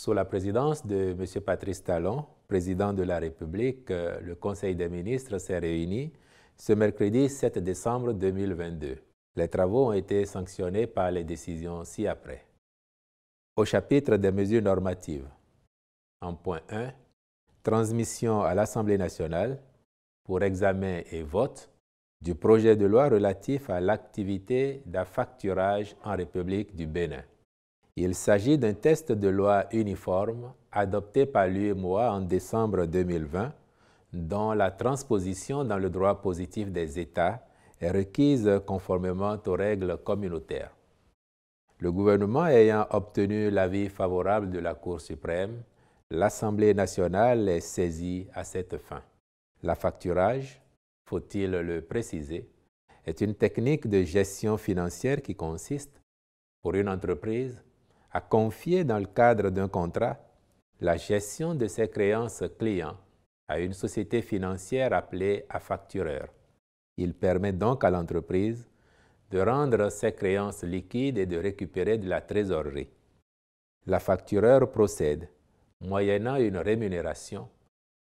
Sous la présidence de M. Patrice Talon, président de la République, le Conseil des ministres s'est réuni ce mercredi 7 décembre 2022. Les travaux ont été sanctionnés par les décisions ci-après. Au chapitre des mesures normatives, en point 1, transmission à l'Assemblée nationale pour examen et vote du projet de loi relatif à l'activité d'affacturage en République du Bénin. Il s'agit d'un texte de loi uniforme adopté par l'UEMOA en décembre 2020, dont la transposition dans le droit positif des États est requise conformément aux règles communautaires. Le gouvernement ayant obtenu l'avis favorable de la Cour suprême, l'Assemblée nationale est saisie à cette fin. L'affacturage, faut-il le préciser, est une technique de gestion financière qui consiste, pour une entreprise, à confier dans le cadre d'un contrat la gestion de ses créances clients à une société financière appelée affactureur. Il permet donc à l'entreprise de rendre ses créances liquides et de récupérer de la trésorerie. L'affactureur procède, moyennant une rémunération,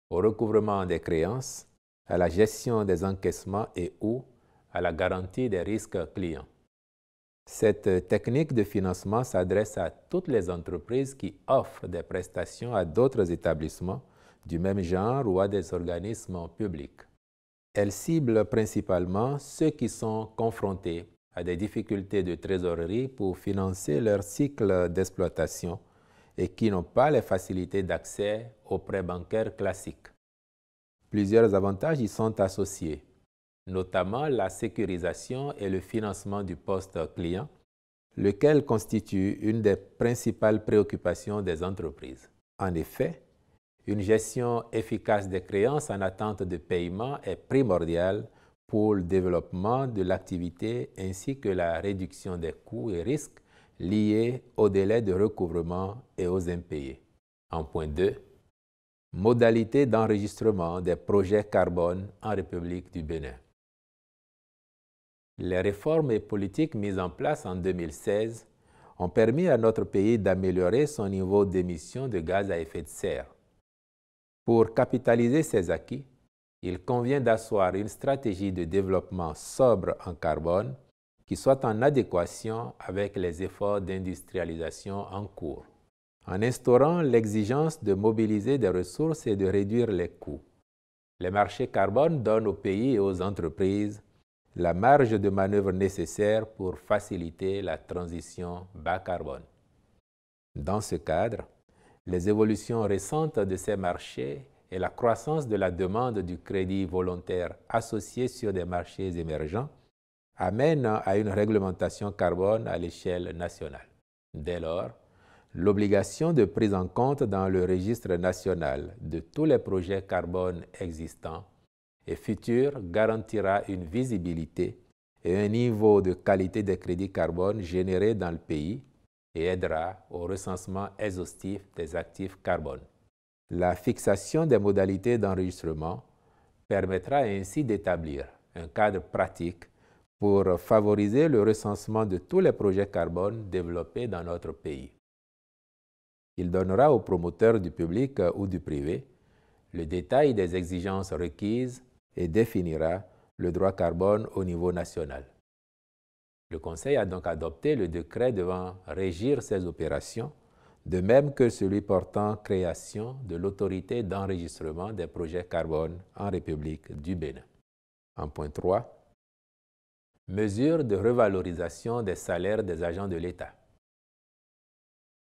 au recouvrement des créances, à la gestion des encaissements et ou à la garantie des risques clients. Cette technique de financement s'adresse à toutes les entreprises qui offrent des prestations à d'autres établissements du même genre ou à des organismes publics. Elle cible principalement ceux qui sont confrontés à des difficultés de trésorerie pour financer leur cycle d'exploitation et qui n'ont pas les facilités d'accès aux prêts bancaires classiques. Plusieurs avantages y sont associés, notamment la sécurisation et le financement du poste client, lequel constitue une des principales préoccupations des entreprises. En effet, une gestion efficace des créances en attente de paiement est primordiale pour le développement de l'activité ainsi que la réduction des coûts et risques liés aux délais de recouvrement et aux impayés. En point 2, modalités d'enregistrement des projets carbone en République du Bénin. Les réformes et politiques mises en place en 2016 ont permis à notre pays d'améliorer son niveau d'émissions de gaz à effet de serre. Pour capitaliser ces acquis, il convient d'asseoir une stratégie de développement sobre en carbone qui soit en adéquation avec les efforts d'industrialisation en cours, en instaurant l'exigence de mobiliser des ressources et de réduire les coûts. Les marchés carbone donnent aux pays et aux entreprises la marge de manœuvre nécessaire pour faciliter la transition bas carbone. Dans ce cadre, les évolutions récentes de ces marchés et la croissance de la demande du crédit volontaire associé sur des marchés émergents amènent à une réglementation carbone à l'échelle nationale. Dès lors, l'obligation de prise en compte dans le registre national de tous les projets carbone existants et futurs garantira une visibilité et un niveau de qualité des crédits carbone générés dans le pays et aidera au recensement exhaustif des actifs carbone. La fixation des modalités d'enregistrement permettra ainsi d'établir un cadre pratique pour favoriser le recensement de tous les projets carbone développés dans notre pays. Il donnera aux promoteurs du public ou du privé le détail des exigences requises et définira le droit carbone au niveau national. Le Conseil a donc adopté le décret devant régir ces opérations, de même que celui portant création de l'autorité d'enregistrement des projets carbone en République du Bénin. En point 3, mesures de revalorisation des salaires des agents de l'État.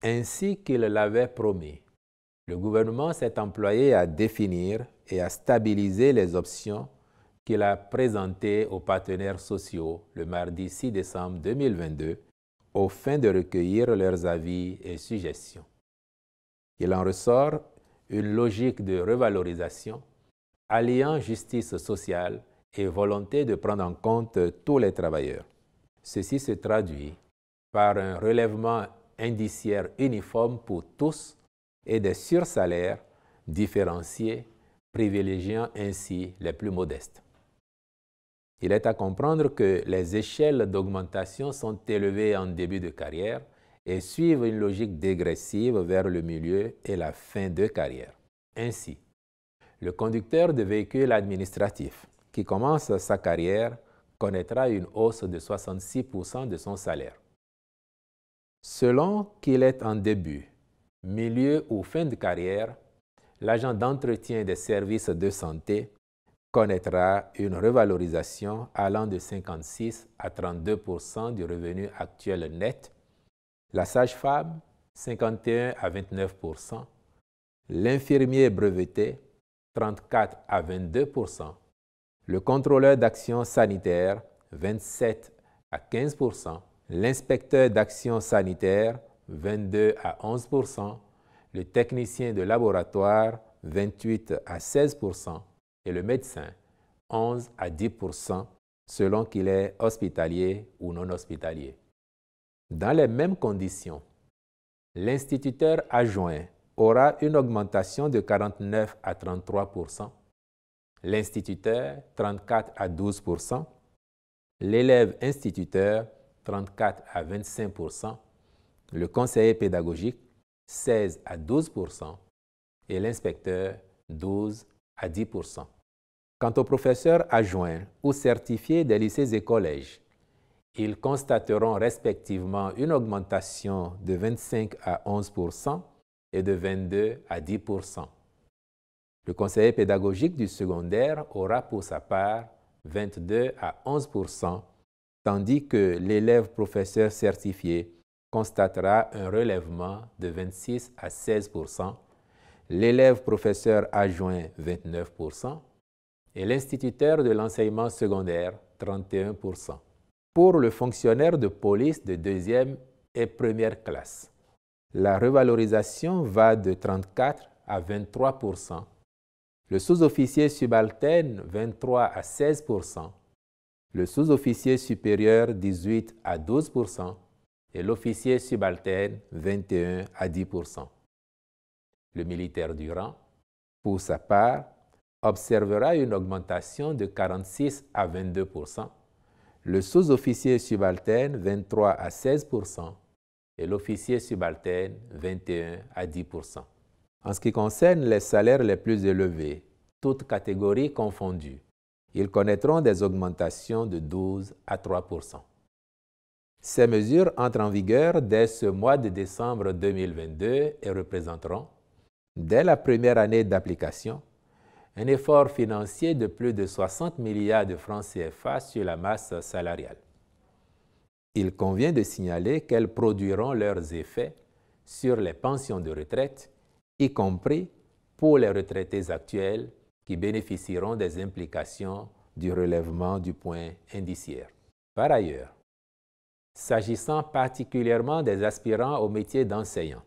Ainsi qu'il l'avait promis, le gouvernement s'est employé à définir et à stabiliser les options qu'il a présentées aux partenaires sociaux le mardi 6 décembre 2022 aux fins de recueillir leurs avis et suggestions. Il en ressort une logique de revalorisation alliant justice sociale et volonté de prendre en compte tous les travailleurs. Ceci se traduit par un relèvement indiciaire uniforme pour tous et des sursalaires différenciés, privilégiant ainsi les plus modestes. Il est à comprendre que les échelles d'augmentation sont élevées en début de carrière et suivent une logique dégressive vers le milieu et la fin de carrière. Ainsi, le conducteur de véhicule administratif qui commence sa carrière connaîtra une hausse de 66% de son salaire. Selon qu'il est en début, milieu ou fin de carrière, l'agent d'entretien des services de santé connaîtra une revalorisation allant de 56 à 32% du revenu actuel net, la sage-femme 51 à 29%, l'infirmier breveté 34 à 22%, le contrôleur d'action sanitaire 27 à 15%, l'inspecteur d'action sanitaire 22 à 11%, le technicien de laboratoire 28 à 16% et le médecin 11 à 10% selon qu'il est hospitalier ou non hospitalier. Dans les mêmes conditions, l'instituteur adjoint aura une augmentation de 49 à 33%, l'instituteur 34 à 12%, l'élève instituteur 34 à 25%, le conseiller pédagogique 16 à 12% et l'inspecteur 12 à 10%. Quant aux professeurs adjoints ou certifiés des lycées et collèges, ils constateront respectivement une augmentation de 25 à 11% et de 22 à 10%. Le conseiller pédagogique du secondaire aura pour sa part 22 à 11%, tandis que l'élève professeur certifié constatera un relèvement de 26 à 16%, l'élève professeur adjoint 29% et l'instituteur de l'enseignement secondaire 31%. Pour le fonctionnaire de police de deuxième et première classe, la revalorisation va de 34 à 23%, le sous-officier subalterne 23 à 16%, le sous-officier supérieur 18 à 12% et l'officier subalterne 21 à 10%. Le militaire du rang, pour sa part, observera une augmentation de 46 à 22%, le sous-officier subalterne 23 à 16% et l'officier subalterne 21 à 10%. En ce qui concerne les salaires les plus élevés, toutes catégories confondues, ils connaîtront des augmentations de 12 à 3%. Ces mesures entrent en vigueur dès ce mois de décembre 2022 et représenteront, dès la première année d'application, un effort financier de plus de 60 milliards de francs CFA sur la masse salariale. Il convient de signaler qu'elles produiront leurs effets sur les pensions de retraite, y compris pour les retraités actuels qui bénéficieront des implications du relèvement du point indiciaire. Par ailleurs, s'agissant particulièrement des aspirants au métier d'enseignant,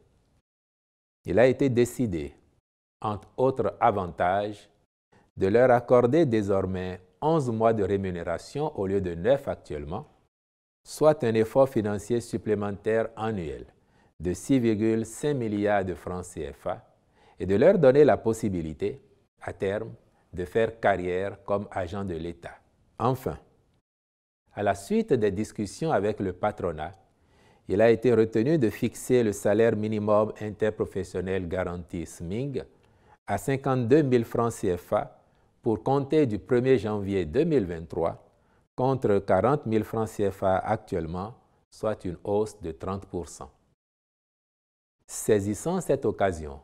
il a été décidé, entre autres avantages, de leur accorder désormais 11 mois de rémunération au lieu de 9 actuellement, soit un effort financier supplémentaire annuel de 6,5 milliards de francs CFA et de leur donner la possibilité, à terme, de faire carrière comme agent de l'État. Enfin, à la suite des discussions avec le patronat, il a été retenu de fixer le salaire minimum interprofessionnel garanti SMIG à 52 000 francs CFA pour compter du 1er janvier 2023 contre 40 000 francs CFA actuellement, soit une hausse de 30%. Saisissant cette occasion,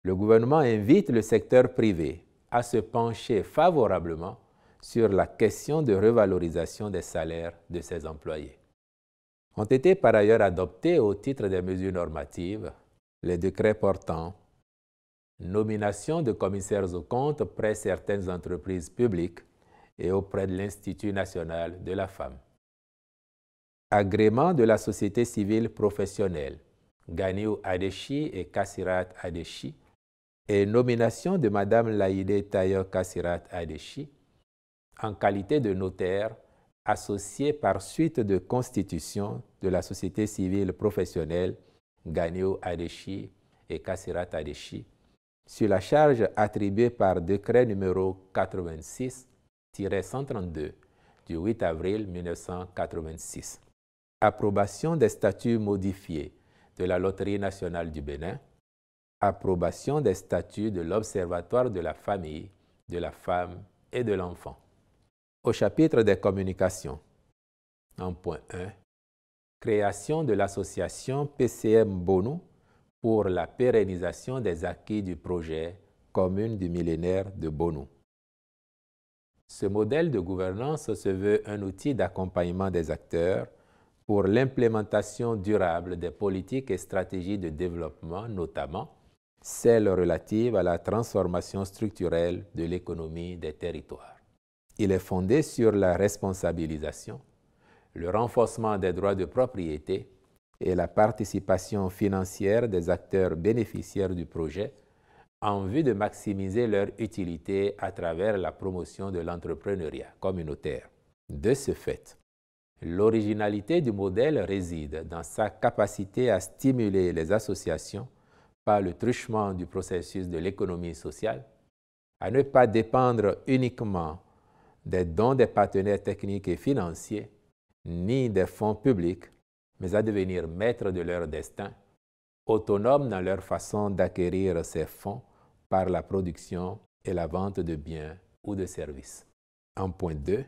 le gouvernement invite le secteur privé à se pencher favorablement sur la question de revalorisation des salaires de ses employés. Ont été par ailleurs adoptés au titre des mesures normatives les décrets portant nomination de commissaires aux comptes près certaines entreprises publiques et auprès de l'Institut national de la femme, agrément de la société civile professionnelle Ganiou Adechi et Kassirat Adechi et nomination de Mme Laïdé Tayo Kassirat Adechi en qualité de notaire associé par suite de constitution de la société civile professionnelle Ganiou Adechi et Kassirat Adechi sur la charge attribuée par décret numéro 86-132 du 8 avril 1986. Approbation des statuts modifiés de la Loterie nationale du Bénin, approbation des statuts de l'Observatoire de la famille, de la femme et de l'enfant. Au chapitre des communications, en point 1, création de l'association PCM Bonou pour la pérennisation des acquis du projet Commune du millénaire de Bonou. Ce modèle de gouvernance se veut un outil d'accompagnement des acteurs pour l'implémentation durable des politiques et stratégies de développement, notamment celles relatives à la transformation structurelle de l'économie des territoires. Il est fondé sur la responsabilisation, le renforcement des droits de propriété et la participation financière des acteurs bénéficiaires du projet en vue de maximiser leur utilité à travers la promotion de l'entrepreneuriat communautaire. De ce fait, l'originalité du modèle réside dans sa capacité à stimuler les associations par le truchement du processus de l'économie sociale, à ne pas dépendre uniquement des dons des partenaires techniques et financiers, ni des fonds publics, mais à devenir maîtres de leur destin, autonomes dans leur façon d'acquérir ces fonds par la production et la vente de biens ou de services. En point 2,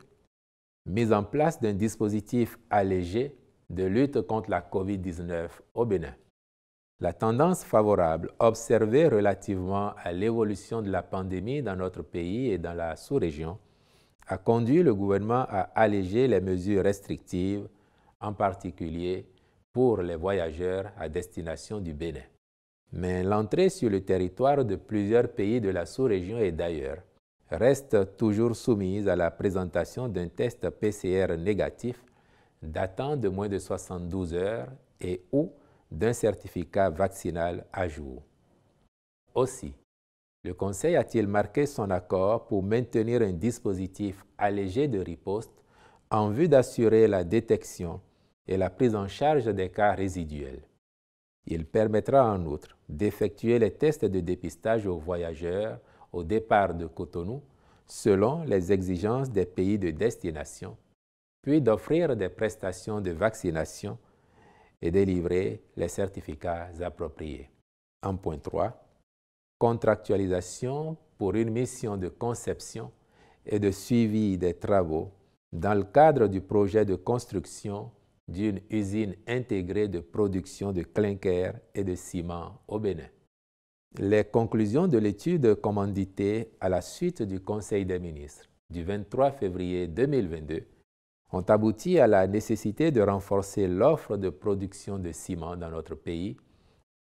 mise en place d'un dispositif allégé de lutte contre la COVID-19 au Bénin. La tendance favorable observée relativement à l'évolution de la pandémie dans notre pays et dans la sous-région a conduit le gouvernement à alléger les mesures restrictives, en particulier pour les voyageurs à destination du Bénin. Mais l'entrée sur le territoire de plusieurs pays de la sous-région et d'ailleurs reste toujours soumise à la présentation d'un test PCR négatif datant de moins de 72 heures et ou d'un certificat vaccinal à jour. Aussi, le Conseil a-t-il marqué son accord pour maintenir un dispositif allégé de riposte en vue d'assurer la détection et la prise en charge des cas résiduels. Il permettra en outre d'effectuer les tests de dépistage aux voyageurs au départ de Cotonou selon les exigences des pays de destination, puis d'offrir des prestations de vaccination et délivrer les certificats appropriés. En point 3, contractualisation pour une mission de conception et de suivi des travaux dans le cadre du projet de construction d'une usine intégrée de production de clinker et de ciment au Bénin. Les conclusions de l'étude commanditée à la suite du Conseil des ministres du 23 février 2022 ont abouti à la nécessité de renforcer l'offre de production de ciment dans notre pays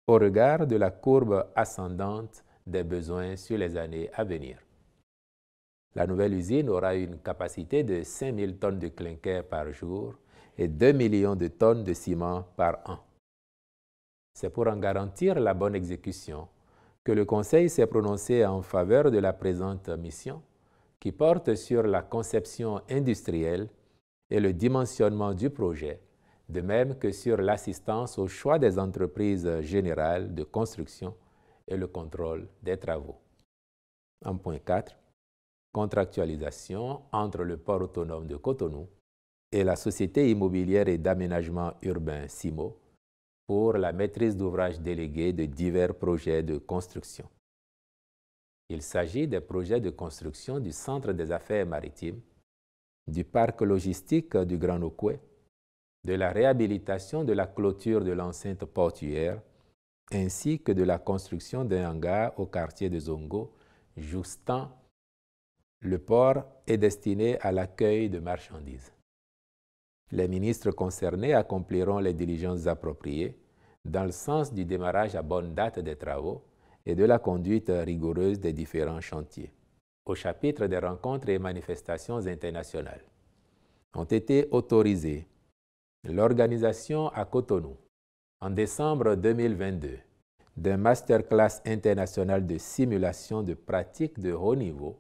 au regard de la courbe ascendante des besoins sur les années à venir. La nouvelle usine aura une capacité de 5000 tonnes de clinker par jour et 2 millions de tonnes de ciment par an. C'est pour en garantir la bonne exécution que le Conseil s'est prononcé en faveur de la présente mission qui porte sur la conception industrielle et le dimensionnement du projet, de même que sur l'assistance au choix des entreprises générales de construction et le contrôle des travaux. En point 4, contractualisation entre le port autonome de Cotonou et la Société immobilière et d'aménagement urbain SIMO pour la maîtrise d'ouvrage déléguée de divers projets de construction. Il s'agit des projets de construction du Centre des affaires maritimes, du parc logistique du Grand Nokoué, de la réhabilitation de la clôture de l'enceinte portuaire, ainsi que de la construction d'un hangar au quartier de Zongo, jouxtant le port est destiné à l'accueil de marchandises. Les ministres concernés accompliront les diligences appropriées dans le sens du démarrage à bonne date des travaux et de la conduite rigoureuse des différents chantiers. Au chapitre des rencontres et manifestations internationales, ont été autorisées l'organisation à Cotonou, en décembre 2022, d'un masterclass international de simulation de pratiques de haut niveau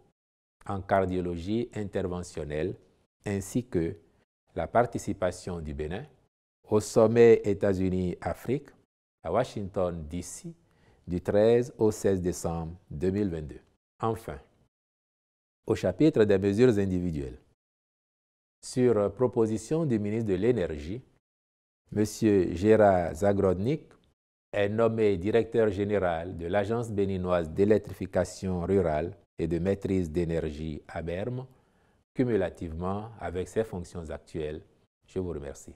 en cardiologie interventionnelle, ainsi que la participation du Bénin au sommet États-Unis-Afrique à Washington, D.C., du 13 au 16 décembre 2022. Enfin, au chapitre des mesures individuelles, sur proposition du ministre de l'Énergie, M. Gérard Zagrodnik est nommé directeur général de l'Agence béninoise d'électrification rurale et de maîtrise d'énergie ABERM, cumulativement avec ses fonctions actuelles. Je vous remercie.